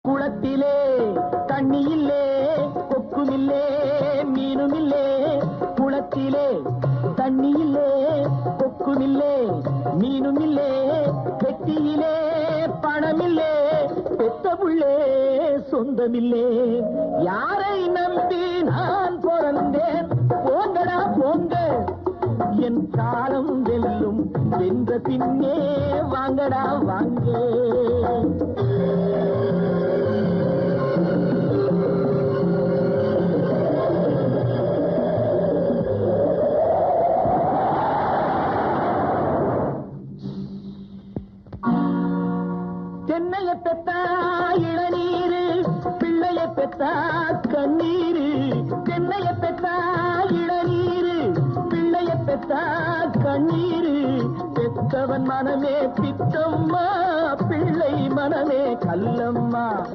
குளத்திலே தண்ணி இல்லே, கொக்குமில்லே, மீனுமில்லே. குளத்திலே தண்ணி இல்லே, கொக்குமில்லே, மீனுமில்லே. பெட்டியிலே பணமில்லே, பெத்த புள்ளே சொந்தமில்லே. யாரை நம்பி நான் பிறந்தேன்? போங்கடா போங்க, என் காலம் வெல்லும். வென்ற பின்னே வாங்கடா வாங்க. தென்னைய பெத்தா இளநீரு, பிள்ளைய பெத்தா கண்ணீரு. தென்னைய பெத்தா இளநீரு, பிள்ளைய பெத்தா கண்ணீரு. பெத்தவன் மனமே பித்தம்மா, பிள்ளை மனமே கல்லம்மா.